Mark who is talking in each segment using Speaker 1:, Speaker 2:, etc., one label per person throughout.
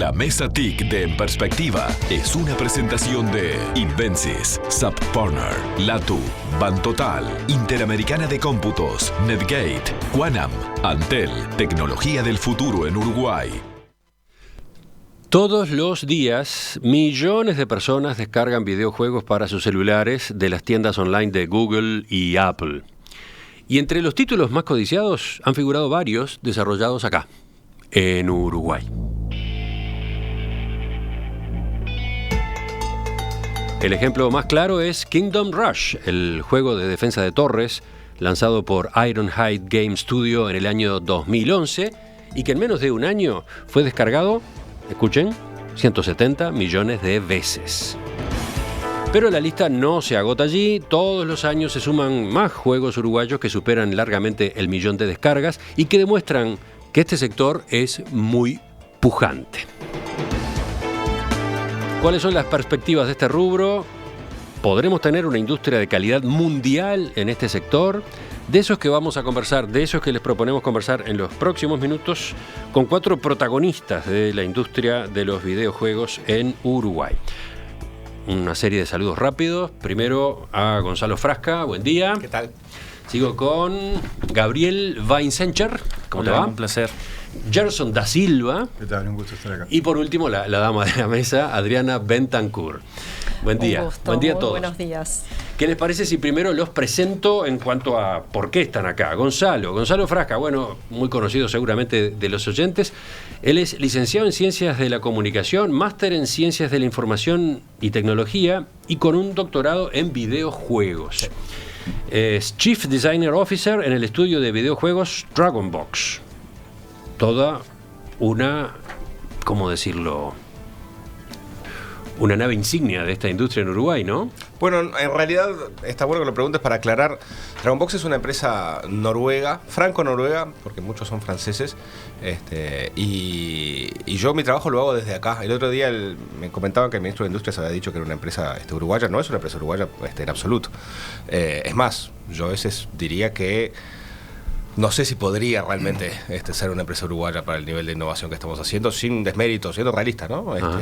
Speaker 1: La Mesa TIC de En Perspectiva es una presentación de Invensys, SAP Partner, Latu, Bantotal, Interamericana de Cómputos, Netgate, Quanam, Antel, tecnología del futuro en Uruguay.
Speaker 2: Todos los días, millones de personas descargan videojuegos para sus celulares de las tiendas online de Google y Apple. Y entre los títulos más codiciados han figurado varios desarrollados acá, en Uruguay. El ejemplo más claro es Kingdom Rush, el juego de defensa de torres lanzado por Ironhide Game Studio en el año 2011 y que en menos de un año fue descargado, escuchen, 170 millones de veces. Pero la lista no se agota allí, todos los años se suman más juegos uruguayos que superan largamente el 1.000.000 de descargas y que demuestran que este sector es muy pujante. ¿Cuáles son las perspectivas de este rubro? ¿Podremos tener una industria de calidad mundial en este sector? De esos que vamos a conversar, de esos que les proponemos conversar en los próximos minutos con 4 protagonistas de la industria de los videojuegos en Uruguay. Una serie de saludos rápidos. Primero a Gonzalo Frasca, buen día.
Speaker 3: ¿Qué tal?
Speaker 2: Sigo con Gabriel Weinsencher. ¿Cómo te va?
Speaker 3: Un placer.
Speaker 2: Gerson da Silva.
Speaker 4: ¿Qué tal? Un gusto estar acá.
Speaker 2: Y por último, la dama de la mesa, Adriana Bentancur. Buen día.
Speaker 5: Un gusto,
Speaker 2: buen día a
Speaker 5: muy
Speaker 2: todos.
Speaker 5: Buenos días.
Speaker 2: ¿Qué les parece si primero los presento en cuanto a por qué están acá? Gonzalo Frasca, bueno, muy conocido seguramente de los oyentes. Él es licenciado en Ciencias de la Comunicación, máster en Ciencias de la Información y Tecnología y con un doctorado en videojuegos. Es Chief Designer Officer en el estudio de videojuegos Dragonbox. Toda una, ¿cómo decirlo?, una nave insignia de esta industria en Uruguay, ¿no?
Speaker 3: Bueno, en realidad está bueno que lo preguntes para aclarar. Dragonbox es una empresa noruega, franco-noruega, porque muchos son franceses, y yo mi trabajo lo hago desde acá. El otro día me comentaban que el ministro de Industria se había dicho que era una empresa uruguaya. No es una empresa uruguaya en absoluto. Es más, yo a veces diría que no sé si podría realmente ser una empresa uruguaya para el nivel de innovación que estamos haciendo, sin desmérito, siendo realista, ¿no? Yo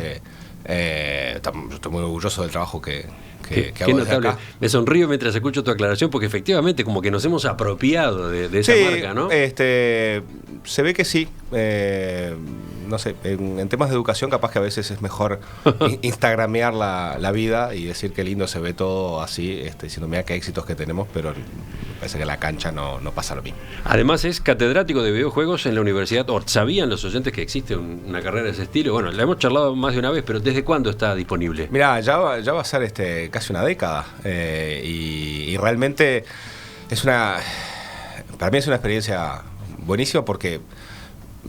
Speaker 3: estoy muy orgulloso del trabajo que hago desde acá.
Speaker 2: Me sonrío mientras escucho tu aclaración, porque efectivamente como que nos hemos apropiado de esa marca, ¿no?
Speaker 3: Se ve que sí. No sé, en temas de educación capaz que a veces es mejor instagramear la vida y decir que lindo se ve todo así, diciendo mira qué éxitos que tenemos, pero me parece que en la cancha no pasa lo mismo.
Speaker 2: Además es catedrático de videojuegos en la Universidad Ort. ¿Sabían los oyentes que existe una carrera de ese estilo? Bueno, la hemos charlado más de una vez, pero ¿desde cuándo está disponible?
Speaker 3: Mirá, ya va a ser casi una década, y realmente para mí es una experiencia buenísima porque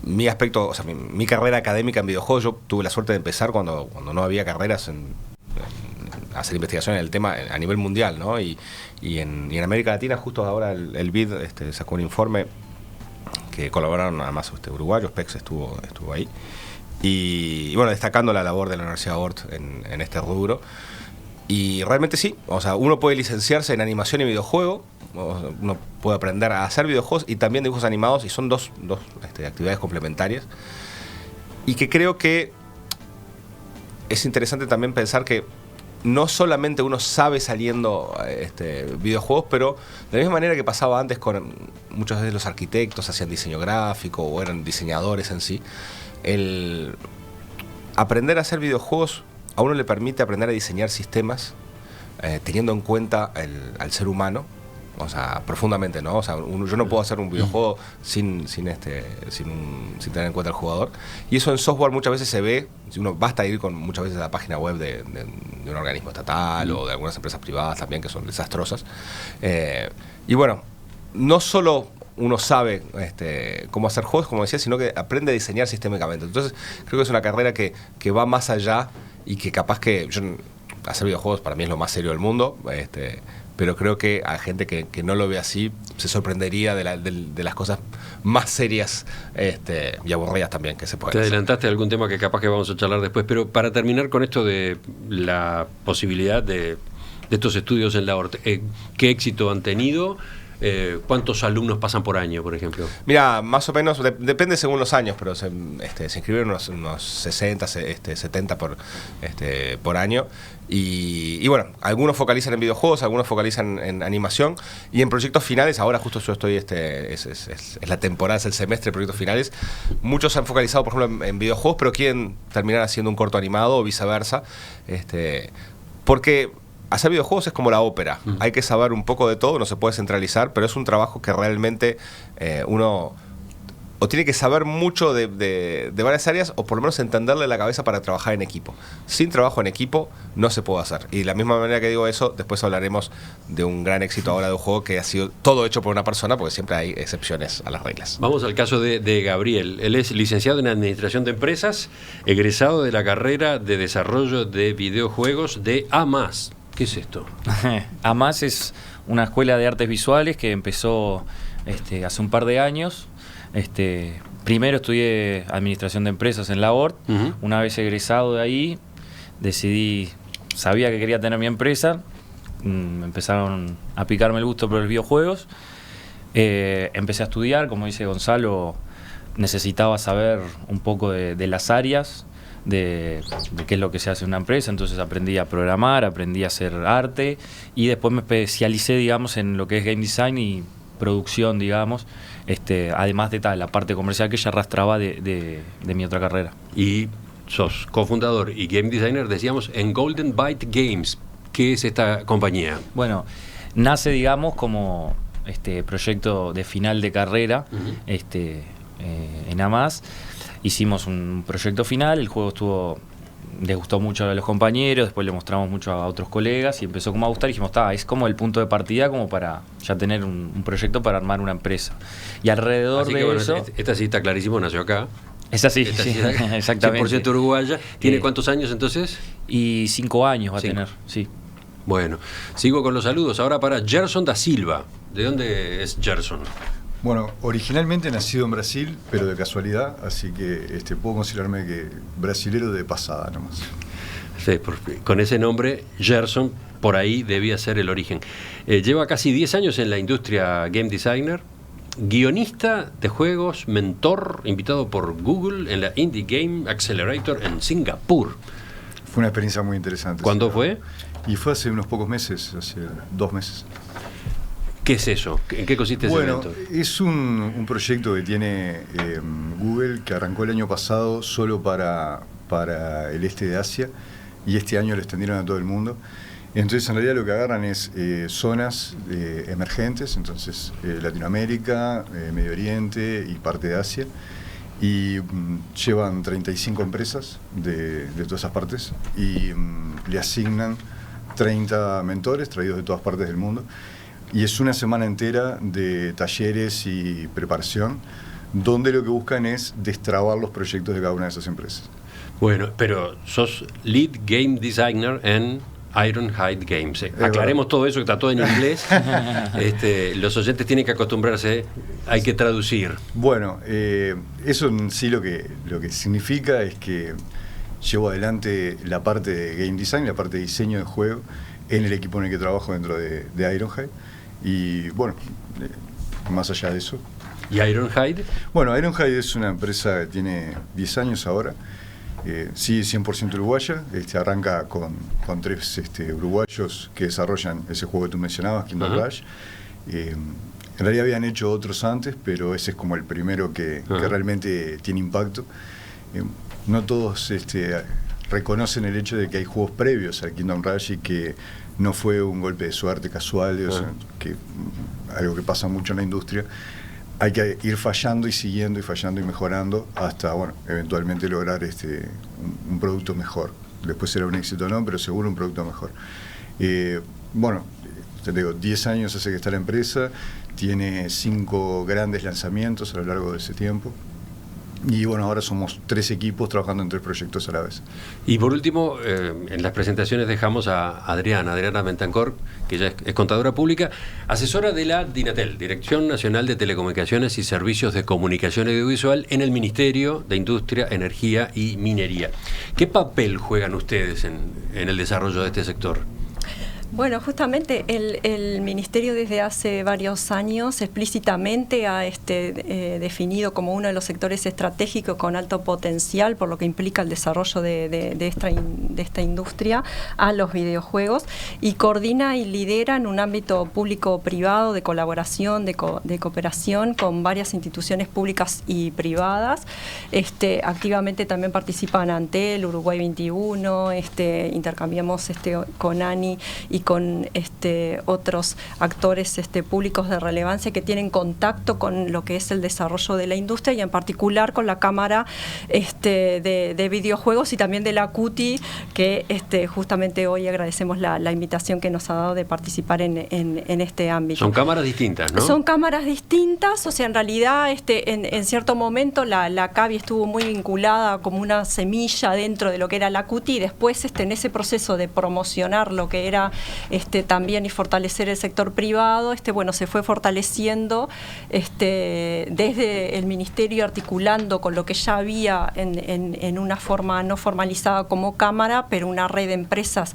Speaker 3: mi aspecto, o sea, mi carrera académica en videojuegos, yo tuve la suerte de empezar cuando no había carreras en hacer investigación en el tema a nivel mundial, ¿no? Y en América Latina, justo ahora el BID sacó un informe que colaboraron además uruguayos, PEX estuvo ahí. Y bueno, destacando la labor de la Universidad Ort en este rubro. Y realmente sí, o sea, uno puede licenciarse en animación y videojuego, uno puede aprender a hacer videojuegos y también dibujos animados, y son dos actividades complementarias. Y que creo que es interesante también pensar que no solamente uno sabe saliendo videojuegos, pero de la misma manera que pasaba antes con muchas veces los arquitectos hacían diseño gráfico o eran diseñadores en sí, el aprender a hacer videojuegos a uno le permite aprender a diseñar sistemas teniendo en cuenta al ser humano, o sea, profundamente, ¿no? O sea, yo no puedo hacer un videojuego sin tener en cuenta al jugador. Y eso en software muchas veces se ve, basta ir muchas veces a la página web de un organismo estatal o de algunas empresas privadas también que son desastrosas. Y bueno, no solo uno sabe cómo hacer juegos, como decía, sino que aprende a diseñar sistémicamente. Entonces, creo que es una carrera que va más allá y que capaz que hacer videojuegos para mí es lo más serio del mundo, pero creo que a gente que no lo ve así se sorprendería de las cosas más serias y aburridas también que se pueden hacer.
Speaker 2: Te adelantaste a algún tema que capaz que vamos a charlar después, pero para terminar con esto de la posibilidad de estos estudios en la ORT, ¿qué éxito han tenido? ¿Cuántos alumnos pasan por año, por ejemplo?
Speaker 3: Mira, más o menos, depende según los años, pero se inscribieron unos 60, 70 por año. Y bueno, algunos focalizan en videojuegos, algunos focalizan en animación y en proyectos finales. Ahora justo yo estoy, es la temporada, es el semestre de proyectos finales. Muchos se han focalizado, por ejemplo, en videojuegos, pero quieren terminar haciendo un corto animado o viceversa. Porque hacer videojuegos es como la ópera. Hay que saber un poco de todo, no se puede centralizar, pero es un trabajo que realmente uno o tiene que saber mucho de varias áreas, o por lo menos entenderle la cabeza para trabajar en equipo. Sin trabajo en equipo no se puede hacer. Y de la misma manera que digo eso, después hablaremos de un gran éxito ahora de un juego que ha sido todo hecho por una persona, porque siempre hay excepciones a las reglas.
Speaker 2: Vamos al caso de Gabriel. Él es licenciado en Administración de Empresas, egresado de la carrera de Desarrollo de Videojuegos de AMAS. ¿Qué es esto?
Speaker 4: AMAS es una escuela de artes visuales que empezó hace un par de años. Primero estudié Administración de Empresas en la ORT. Una vez egresado de ahí, sabía que quería tener mi empresa. Empezaron a picarme el gusto por los videojuegos. Empecé a estudiar, como dice Gonzalo, necesitaba saber un poco de las áreas, de qué es lo que se hace en una empresa. Entonces aprendí a programar, aprendí a hacer arte y después me especialicé, digamos, en lo que es game design y producción, digamos, además de la parte comercial que ya arrastraba de mi otra carrera.
Speaker 2: Y sos cofundador y game designer, decíamos, en Golden Byte Games. ¿Qué es esta compañía?
Speaker 4: Bueno, nace, digamos, como proyecto de final de carrera, en AMAS. Hicimos un proyecto final, el juego les gustó mucho a los compañeros, después le mostramos mucho a otros colegas y empezó como a gustar y dijimos, es como el punto de partida como para ya tener un proyecto para armar una empresa. Y alrededor
Speaker 2: así
Speaker 4: de
Speaker 2: que, bueno,
Speaker 4: eso...
Speaker 2: Esta sí está clarísimo, nació acá.
Speaker 4: Es así,
Speaker 2: Esta
Speaker 4: sí,
Speaker 2: sí,
Speaker 4: exactamente.
Speaker 2: 100% uruguaya. ¿Tiene cuántos años entonces?
Speaker 4: Y 5 años va a
Speaker 2: 5.
Speaker 4: tener, sí.
Speaker 2: Bueno, sigo con los saludos. Ahora para Gerson da Silva. ¿De dónde es Gerson?
Speaker 5: Bueno, originalmente nacido en Brasil, pero de casualidad, así que puedo considerarme que brasilero de pasada nomás.
Speaker 2: Sí, con ese nombre, Gerson, por ahí debía ser el origen. Lleva casi 10 años en la industria game designer, guionista de juegos, mentor, invitado por Google en la Indie Game Accelerator en Singapur.
Speaker 5: Fue una experiencia muy interesante.
Speaker 2: ¿Cuándo
Speaker 5: sí,
Speaker 2: fue?
Speaker 5: Y fue hace unos pocos meses, hace 2 meses.
Speaker 2: ¿Qué es eso? ¿En qué consiste ese evento?
Speaker 5: Bueno, es un proyecto que tiene Google, que arrancó el año pasado solo para el este de Asia, y este año lo extendieron a todo el mundo. Entonces, en realidad lo que agarran es zonas emergentes, entonces Latinoamérica, Medio Oriente y parte de Asia, y llevan 35 empresas de todas esas partes, y le asignan 30 mentores traídos de todas partes del mundo. Y es una semana entera de talleres y preparación, donde lo que buscan es destrabar los proyectos de cada una de esas empresas.
Speaker 2: Bueno, pero sos lead game designer en Ironhide Games. Aclaremos todo eso, que está todo en inglés. Los oyentes tienen que acostumbrarse, hay que traducir.
Speaker 5: Bueno, eso en sí lo que significa es que llevo adelante la parte de game design, la parte de diseño de juego, en el equipo en el que trabajo dentro de Ironhide. Y bueno, más allá de eso.
Speaker 2: ¿Y Ironhide?
Speaker 5: Bueno, Ironhide es una empresa que tiene 10 años ahora. Sí, 100% uruguaya. Arranca con 3 uruguayos que desarrollan ese juego que tú mencionabas, Kingdom Rush. En realidad habían hecho otros antes, pero ese es como el primero que realmente tiene impacto. No todos reconocen el hecho de que hay juegos previos al Kingdom Rush y que no fue un golpe de suerte casual, o sea, que algo que pasa mucho en la industria. Hay que ir fallando y siguiendo y fallando y mejorando hasta, bueno, eventualmente lograr un producto mejor. Después será un éxito o no, pero seguro un producto mejor. Bueno, te digo, 10 años hace que está la empresa, tiene 5 grandes lanzamientos a lo largo de ese tiempo. Y bueno, ahora somos 3 equipos trabajando en 3 proyectos a la vez.
Speaker 2: Y por último, en las presentaciones dejamos a Adriana Bentancor, que ya es contadora pública, asesora de la DINATEL, Dirección Nacional de Telecomunicaciones y Servicios de Comunicación Audiovisual, en el Ministerio de Industria, Energía y Minería. ¿Qué papel juegan ustedes en el desarrollo de este sector?
Speaker 6: Bueno, justamente el Ministerio desde hace varios años explícitamente ha definido como uno de los sectores estratégicos con alto potencial, por lo que implica el desarrollo de esta industria, a los videojuegos, y coordina y lidera en un ámbito público-privado de colaboración, de cooperación con varias instituciones públicas y privadas. Activamente también participan Antel, Uruguay 21, intercambiamos con ANI y con otros actores públicos de relevancia que tienen contacto con lo que es el desarrollo de la industria, y en particular con la Cámara de Videojuegos y también de la CUTI, que justamente hoy agradecemos la invitación que nos ha dado de participar en este ámbito.
Speaker 2: Son cámaras distintas, ¿no?
Speaker 6: Son cámaras distintas, o sea, en realidad en cierto momento la CABI estuvo muy vinculada como una semilla dentro de lo que era la CUTI, y después en ese proceso de promocionar lo que era también y fortalecer el sector privado, se fue fortaleciendo desde el Ministerio, articulando con lo que ya había en una forma no formalizada como cámara, pero una red de empresas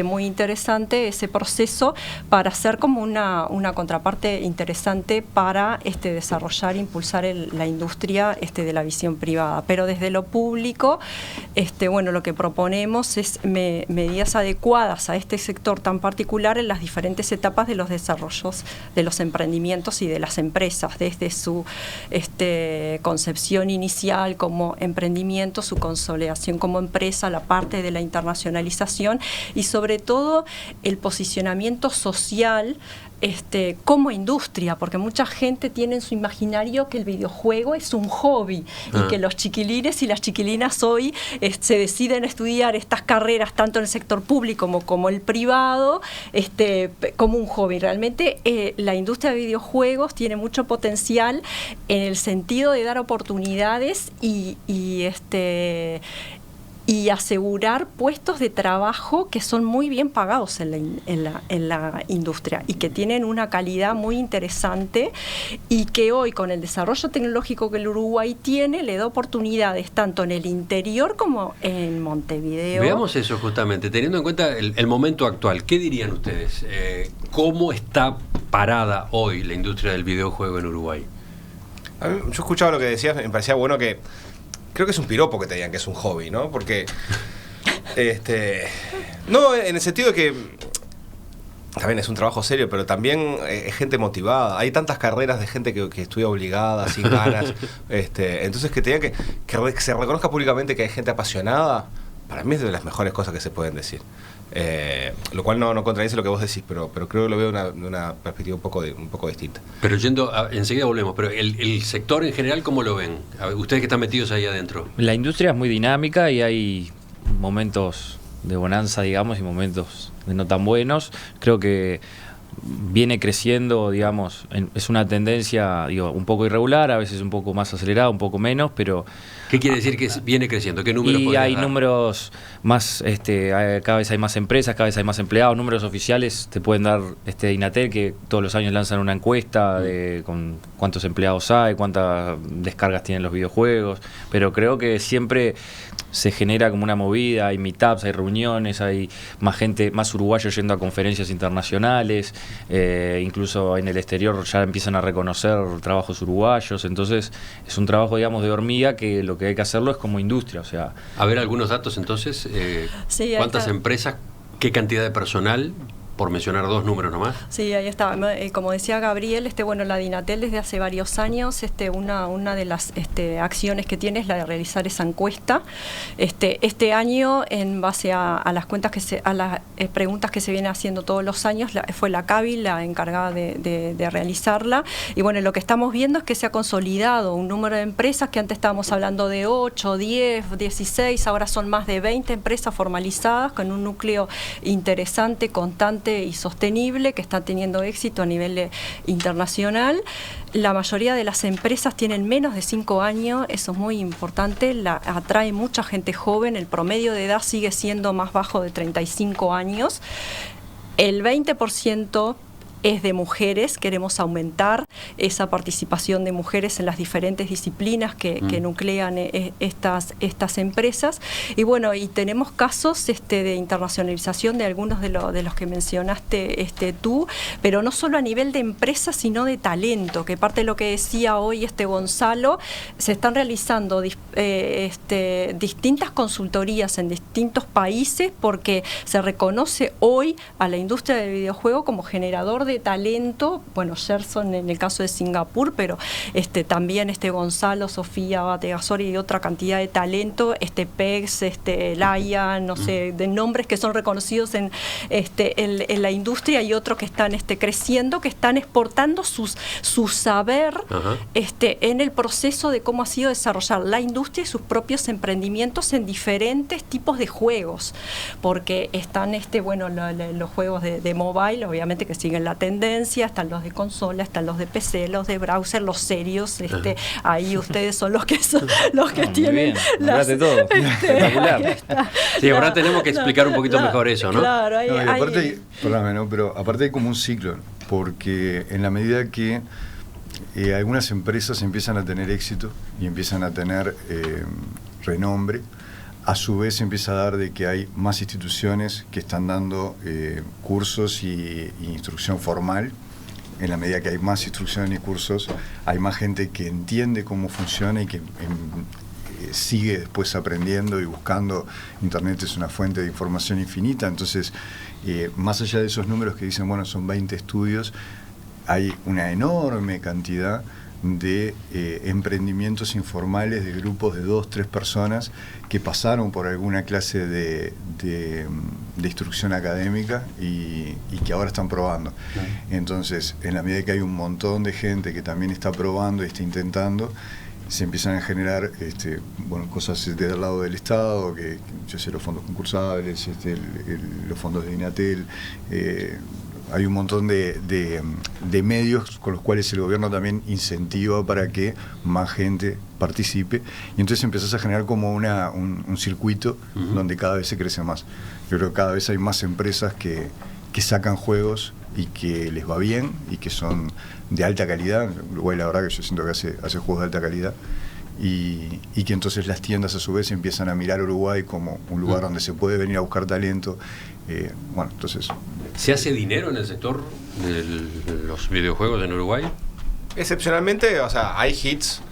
Speaker 6: muy interesante, ese proceso para hacer como una contraparte interesante para desarrollar e impulsar la industria de la visión privada. Pero desde lo público, lo que proponemos es medidas adecuadas a este sector tan particular en las diferentes etapas de los desarrollos de los emprendimientos y de las empresas, desde su concepción inicial como emprendimiento, su consolidación como empresa, la parte de la internacionalización y sobre todo el posicionamiento social como industria, porque mucha gente tiene en su imaginario que el videojuego es un hobby y que los chiquilines y las chiquilinas hoy se deciden estudiar estas carreras tanto en el sector público como el privado como un hobby. Realmente la industria de videojuegos tiene mucho potencial en el sentido de dar oportunidades y asegurar puestos de trabajo que son muy bien pagados en la industria y que tienen una calidad muy interesante, y que hoy con el desarrollo tecnológico que el Uruguay tiene le da oportunidades tanto en el interior como en Montevideo.
Speaker 2: Veamos eso justamente, teniendo en cuenta el momento actual. ¿Qué dirían ustedes? ¿Cómo está parada hoy la industria del videojuego en Uruguay?
Speaker 3: Yo escuchaba lo que decías, me parecía bueno que creo que es un piropo que te digan que es un hobby, ¿no? Porque no, en el sentido de que también es un trabajo serio, pero también es gente motivada. Hay tantas carreras de gente que estudia obligada, sin ganas. Entonces que te digan que se reconozca públicamente que hay gente apasionada, para mí es de las mejores cosas que se pueden decir. Lo cual no contradice lo que vos decís, pero creo que lo veo de una perspectiva un poco distinta.
Speaker 2: Pero enseguida volvemos, pero el sector en general, ¿cómo lo ven? Ustedes que están metidos ahí adentro.
Speaker 4: La industria es muy dinámica y hay momentos de bonanza, digamos, y momentos de no tan buenos. Creo que viene creciendo, digamos, es una tendencia, un poco irregular, a veces un poco más acelerada, un poco menos, pero...
Speaker 2: ¿Qué quiere decir que viene creciendo? ¿Qué números podrías dar?
Speaker 4: Y hay números más, cada vez hay más empresas, cada vez hay más empleados, números oficiales te pueden dar Inatel, que todos los años lanzan una encuesta con cuántos empleados hay, cuántas descargas tienen los videojuegos, pero creo que siempre se genera como una movida, hay meetups, hay reuniones, hay más gente, más uruguayos yendo a conferencias internacionales, incluso en el exterior ya empiezan a reconocer trabajos uruguayos, entonces es un trabajo, digamos, de hormiga que lo que hay que hacerlo es como industria, o sea...
Speaker 2: A ver algunos datos entonces,
Speaker 6: sí,
Speaker 2: ¿cuántas empresas, qué cantidad de personal? Por mencionar dos números nomás.
Speaker 6: Sí, ahí está. Como decía Gabriel, la Dinatel desde hace varios años, una de las acciones que tiene es la de realizar esa encuesta. Este año, en base a las preguntas que se vienen haciendo todos los años, fue la CABI la encargada de realizarla. Y bueno, lo que estamos viendo es que se ha consolidado un número de empresas que antes estábamos hablando de 8, 10, 16, ahora son más de 20 empresas formalizadas con un núcleo interesante, constante y sostenible, que está teniendo éxito a nivel internacional. La mayoría de las empresas tienen menos de 5 años, eso es muy importante, atrae mucha gente joven, el promedio de edad sigue siendo más bajo de 35 años. El 20% es de mujeres. Queremos aumentar esa participación de mujeres en las diferentes disciplinas que nuclean estas empresas. Y bueno, y tenemos casos de internacionalización de algunos de los que mencionaste tú, pero no solo a nivel de empresas, sino de talento, que parte de lo que decía hoy Gonzalo, se están realizando distintas consultorías en distintos países porque se reconoce hoy a la industria del videojuego como generador de talento. Bueno, Gerson en el caso de Singapur, pero también Gonzalo, Sofía, Bategasori y otra cantidad de talento, PEX, Laia, no sé, de nombres que son reconocidos en la industria, y otros que están creciendo, que están exportando su saber en el proceso de cómo ha sido desarrollar la industria y sus propios emprendimientos en diferentes tipos de juegos, porque están los juegos de mobile, obviamente, que siguen la tendencia, están los de consola, están los de PC, los de browser, los serios, ahí ustedes son los que tienen
Speaker 4: todo. Espectacular.
Speaker 2: Sí, ahora tenemos que explicar un poquito mejor eso, ¿no?
Speaker 6: Claro,
Speaker 5: pero aparte hay como un ciclo, porque en la medida que algunas empresas empiezan a tener éxito y empiezan a tener renombre, a su vez empieza a dar de que hay más instituciones que están dando cursos y instrucción formal. En la medida que hay más instrucción y cursos, hay más gente que entiende cómo funciona y que sigue después aprendiendo y buscando. Internet es una fuente de información infinita, entonces más allá de esos números que dicen, bueno, son 20 estudios, hay una enorme cantidad de emprendimientos informales de grupos de 2, 3 personas que pasaron por alguna clase de instrucción académica y que ahora están probando. Entonces, en la medida que hay un montón de gente que también está probando y está intentando, se empiezan a generar cosas del lado del Estado, que yo sé, los fondos concursables, los fondos de INATEL, hay un montón de medios con los cuales el gobierno también incentiva para que más gente participe, y entonces empezás a generar como un circuito donde cada vez se crece más. Yo creo que cada vez hay más empresas que sacan juegos y que les va bien y que son de alta calidad. Uruguay, la verdad que yo siento que hace juegos de alta calidad, y que entonces las tiendas a su vez empiezan a mirar Uruguay como un lugar donde se puede venir a buscar talento. Entonces...
Speaker 2: ¿Se hace dinero en el sector de los videojuegos en Uruguay?
Speaker 3: Excepcionalmente, o sea, hay hits,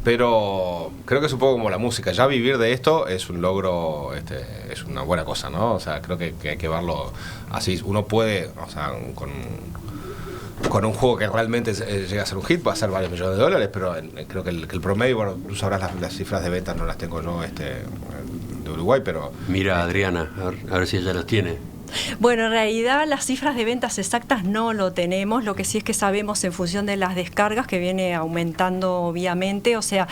Speaker 3: pero creo que es un poco como la música. Ya vivir de esto es un logro, es una buena cosa, ¿no? O sea, creo que hay que verlo así. Uno puede, o sea, con un juego que realmente llega a ser un hit, va a ser varios millones de dólares, pero creo que el promedio, bueno, tú sabrás las cifras de ventas, no las tengo yo de Uruguay, pero...
Speaker 2: Mira, Adriana, a ver si ella las tiene.
Speaker 6: Bueno, en realidad las cifras de ventas exactas no lo tenemos, lo que sí es que sabemos en función de las descargas, que viene aumentando obviamente, o sea,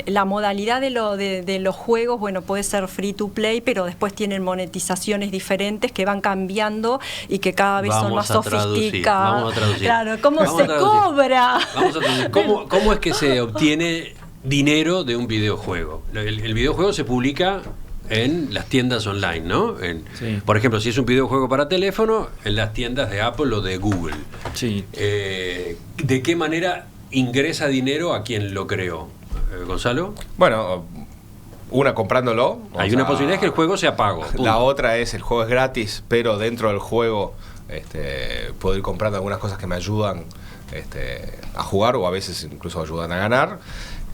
Speaker 6: la modalidad de los juegos, bueno, puede ser free to play, pero después tienen monetizaciones diferentes que van cambiando y que cada vez son más sofisticadas.
Speaker 2: Vamos a traducir.
Speaker 6: Claro, ¿cómo se cobra?
Speaker 2: Vamos a traducir. ¿Cómo es que se obtiene dinero de un videojuego? El videojuego se publica en las tiendas online, ¿no?
Speaker 4: Sí.
Speaker 2: Por ejemplo, si es un videojuego para teléfono, en las tiendas de Apple o de Google.
Speaker 4: Sí.
Speaker 2: ¿De qué manera ingresa dinero a quien lo creó? ¿Gonzalo?
Speaker 3: Bueno, una comprándolo.
Speaker 2: Hay una posibilidad que el juego sea pago.
Speaker 3: La otra es, el juego es gratis, pero dentro del juego puedo ir comprando algunas cosas que me ayudan a jugar, o a veces incluso ayudan a ganar.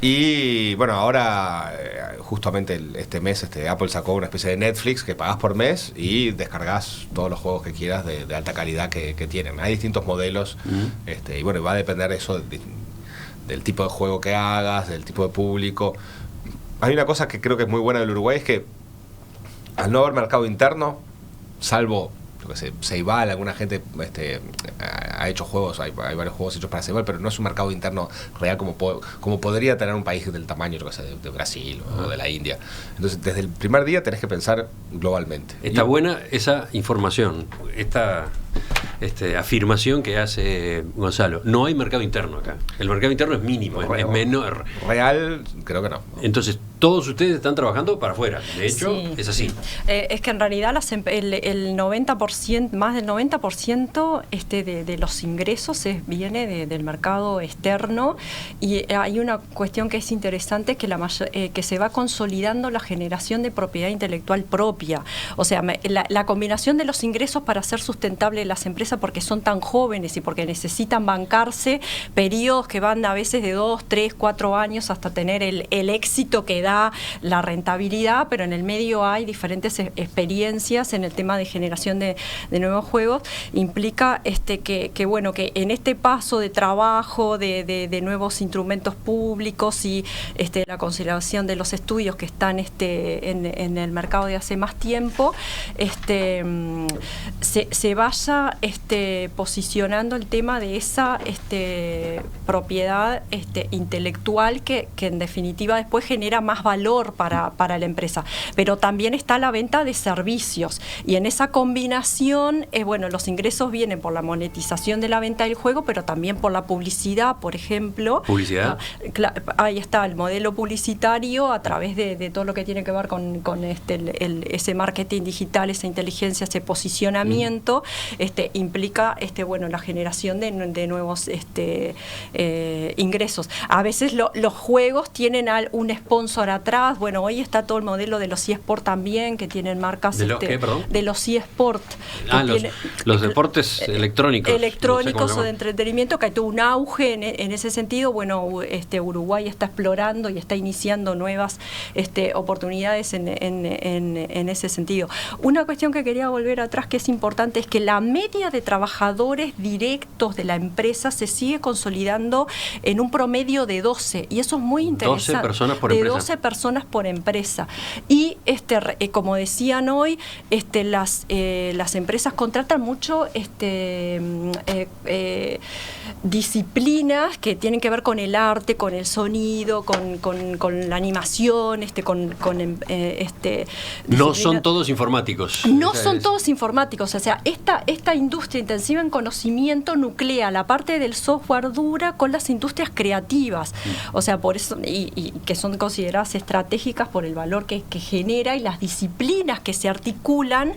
Speaker 3: Y bueno, ahora justamente este mes Apple sacó una especie de Netflix que pagás por mes y descargas todos los juegos que quieras de alta calidad que tienen. Hay distintos modelos, y bueno, va a depender eso del tipo de juego que hagas, del tipo de público. Hay una cosa que creo que es muy buena del Uruguay, es que al no haber mercado interno, salvo Ceibal, alguna gente ha hecho juegos, hay varios juegos hechos para Ceibal, pero no es un mercado interno real como podría tener un país del tamaño, de Brasil o de la India. Entonces, desde el primer día tenés que pensar globalmente.
Speaker 2: Está buena esa información, esta afirmación que hace Gonzalo. No hay mercado interno acá. El mercado interno es mínimo, es menor.
Speaker 3: Real, creo que no.
Speaker 2: Entonces, todos ustedes están trabajando para afuera. De hecho,
Speaker 6: Sí.
Speaker 2: es así.
Speaker 6: Es que en realidad el 90%, más del 90% de los ingresos viene del mercado externo, y hay una cuestión que es interesante, que que se va consolidando la generación de propiedad intelectual propia. O sea, la combinación de los ingresos para hacer sustentable las empresas, porque son tan jóvenes y porque necesitan bancarse periodos que van a veces de 2, 3, 4 años hasta tener el éxito que da la rentabilidad, pero en el medio hay diferentes experiencias en el tema de generación de nuevos juegos. Implica que bueno, que en este paso de trabajo de nuevos instrumentos públicos y la consideración de los estudios que están en el mercado de hace más tiempo, se vaya posicionando el tema de esa propiedad intelectual que en definitiva después genera más valor para la empresa. Pero también está la venta de servicios, y en esa combinación bueno, los ingresos vienen por la monetización de la venta del juego, pero también por la publicidad, por ejemplo.
Speaker 2: ¿Publicidad?
Speaker 6: Ahí está el modelo publicitario a través de todo lo que tiene que ver con ese marketing digital, esa inteligencia, ese posicionamiento. Implica bueno, la generación de nuevos ingresos. A veces los juegos tienen un sponsor atrás. Bueno, hoy está todo el modelo de los eSport también, que tienen marcas
Speaker 2: ¿De los qué, perdón?
Speaker 6: de los eSport,
Speaker 2: los deportes electrónicos.
Speaker 6: electrónicos,
Speaker 2: No sé cómo
Speaker 6: o de entretenimiento, que hay todo un auge en ese sentido. Bueno, Uruguay está explorando y está iniciando nuevas oportunidades en ese sentido. Una cuestión que quería volver atrás, que es importante, es que la media de trabajadores directos de la empresa se sigue consolidando en un promedio de 12, y eso es muy interesante.
Speaker 2: 12 personas por
Speaker 6: de
Speaker 2: empresa.
Speaker 6: 12 personas por empresa. Y como decían hoy, las empresas contratan mucho disciplinas que tienen que ver con el arte, con el sonido, con la animación,
Speaker 2: No son todos informáticos.
Speaker 6: No son todos informáticos. O sea, esta industria intensiva en conocimiento nuclea la parte del software dura con las industrias creativas. O sea, por eso, y que son consideradas estratégicas por el valor que genera, y las disciplinas que se articulan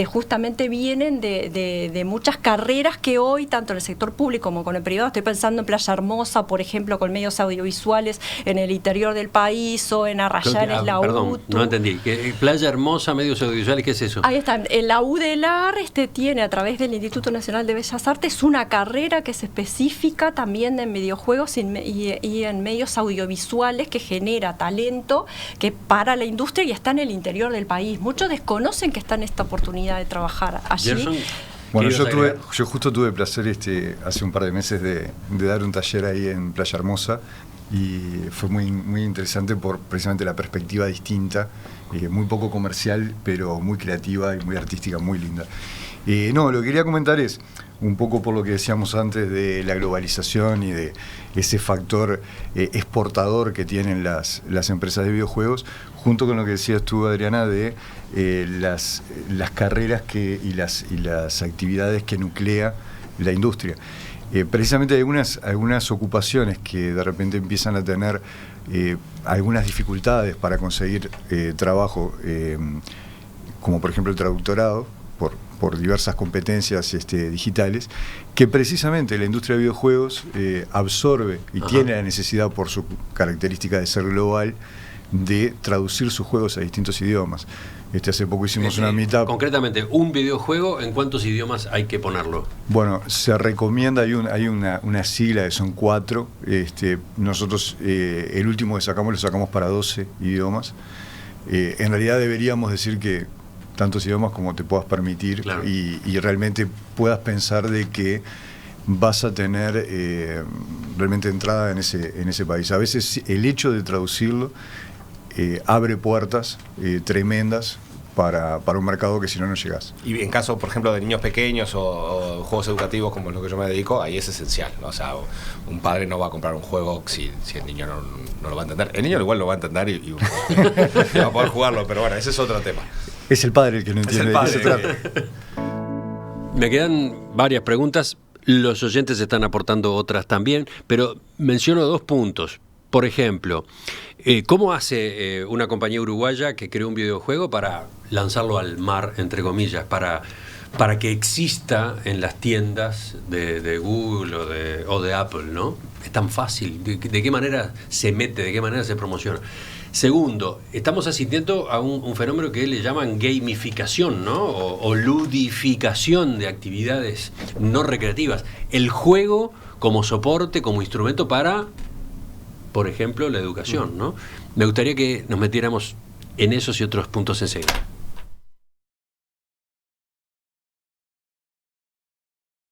Speaker 6: justamente vienen de muchas carreras que hoy, tanto en el sector público como con el privado, estoy pensando en Playa Hermosa, por ejemplo, con medios audiovisuales en el interior del país, o en Arrayanes, la
Speaker 2: Perdón,
Speaker 6: UTU.
Speaker 2: no entendí. Playa Hermosa, medios audiovisuales, ¿qué es eso?
Speaker 6: Ahí está. La UDELAR tiene, a través del Instituto Nacional de Bellas Artes, una carrera que es específica también en videojuegos y en medios audiovisuales, que genera talento que para la industria y está en el interior del país. Muchos desconocen que está en esta oportunidad de trabajar allí.
Speaker 2: Gerson,
Speaker 5: Bueno,
Speaker 2: ¿qué ibas a agregar?
Speaker 5: yo justo tuve el placer hace un par de meses de dar un taller ahí en Playa Hermosa, y fue muy, muy interesante por precisamente la perspectiva distinta, muy poco comercial, pero muy creativa y muy artística, muy linda. No, lo que quería comentar es un poco por lo que decíamos antes de la globalización y de ese factor exportador que tienen las empresas de videojuegos, junto con lo que decías tú, Adriana, de las carreras y las actividades que nuclea la industria. Precisamente hay algunas ocupaciones que de repente empiezan a tener algunas dificultades para conseguir trabajo, como por ejemplo el traductorado, por diversas competencias digitales, que precisamente la industria de videojuegos absorbe y tiene la necesidad, por su característica de ser global, de traducir sus juegos a distintos idiomas. Hace poco hicimos una meetup.
Speaker 2: Concretamente, un videojuego, ¿en cuántos idiomas hay que ponerlo?
Speaker 5: Bueno, se recomienda, hay una sigla que son 4. Nosotros el último que sacamos lo sacamos para 12 idiomas. En realidad deberíamos decir que tantos idiomas como te puedas permitir, claro, y realmente puedas pensar de que vas a tener realmente entrada en ese país. A veces el hecho de traducirlo abre puertas tremendas para un mercado que si no llegás.
Speaker 3: Y en caso, por ejemplo, de niños pequeños o juegos educativos, como es lo que yo me dedico, ahí es esencial, ¿no? O sea, un padre no va a comprar un juego si el niño no lo va a entender. El niño igual lo va a entender y va a poder jugarlo, pero bueno, ese es otro tema.
Speaker 5: Es el padre el que no entiende de qué se trata.
Speaker 2: Me quedan varias preguntas. Los oyentes están aportando otras también, pero menciono 2 puntos. por ejemplo, ¿cómo hace una compañía uruguaya que creó un videojuego para lanzarlo al mar, entre comillas, para que exista en las tiendas de Google o de Apple, ¿no? Es tan fácil. ¿De qué manera se mete? ¿De qué manera se promociona? Segundo, estamos asistiendo a un fenómeno que le llaman gamificación, ¿no? O ludificación de actividades no recreativas. El juego como soporte, como instrumento para, por ejemplo, la educación, ¿no? Me gustaría que nos metiéramos en esos y otros puntos enseguida.